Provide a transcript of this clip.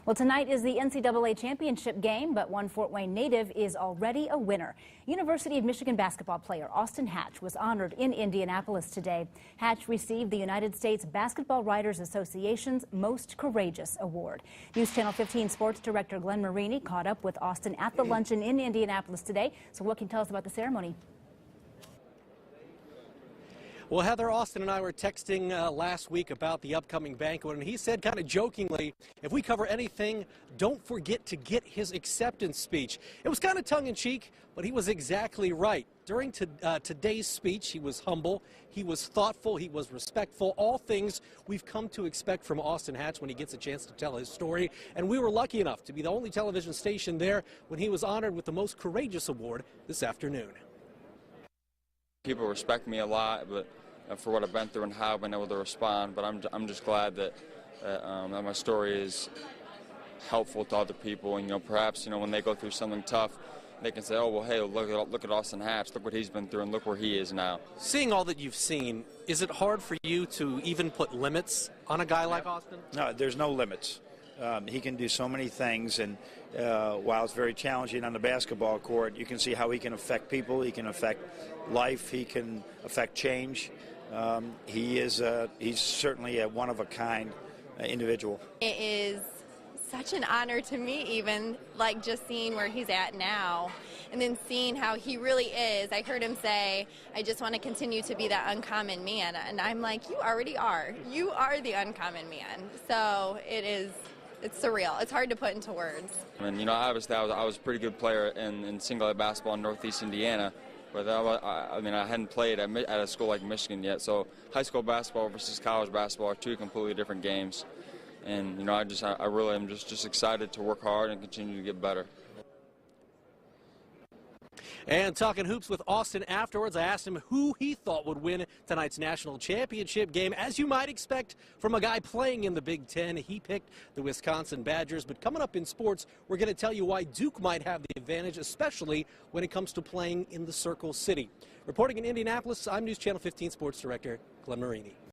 Well, tonight is the NCAA championship game, but one Fort Wayne native is already a winner. University of Michigan basketball player Austin Hatch was honored in Indianapolis today. Hatch received the United States Basketball Writers Association's Most Courageous Award. News Channel 15 sports director Glenn Marini caught up with Austin at the luncheon in Indianapolis today. So what can you tell us about the ceremony? Well, Heather, Austin and I were texting last week about the upcoming banquet, and he said kind of jokingly, if we cover anything, don't forget to get his acceptance speech. It was kind of tongue-in-cheek, but he was exactly right. During today's speech, he was humble, he was thoughtful, he was respectful, all things we've come to expect from Austin Hatch when he gets a chance to tell his story. And we were lucky enough to be the only television station there when he was honored with the Most Courageous Award this afternoon. People respect me a lot, but for what I've been through and how I've been able to respond. But I'm just glad that that my story is helpful to other people. And perhaps when they go through something tough, they can say, "Oh well, hey, look at Austin Hatch. Look what he's been through, and look where he is now." Seeing all that you've seen, is it hard for you to even put limits on a guy like Austin? No, there's no limits. He can do so many things, and while it's very challenging on the basketball court, you can see how he can affect people, he can affect life, he can affect change. He's certainly a one-of-a-kind individual. It is such an honor to me, even like just seeing where he's at now and then seeing how he really is. I heard him say, "I just want to continue to be that uncommon man," and I'm like, you already are. You are the uncommon man. So it's surreal. It's hard to put into words. And obviously I was a pretty good player in single-A basketball in Northeast Indiana, but I hadn't played at a school like Michigan yet. So high school basketball versus college basketball are two completely different games. And I really am just excited to work hard and continue to get better. And talking hoops with Austin afterwards, I asked him who he thought would win tonight's national championship game. As you might expect from a guy playing in the Big Ten, he picked the Wisconsin Badgers. But coming up in sports, we're going to tell you why Duke might have the advantage, especially when it comes to playing in the Circle City. Reporting in Indianapolis, I'm News Channel 15 sports director Glenn Marini.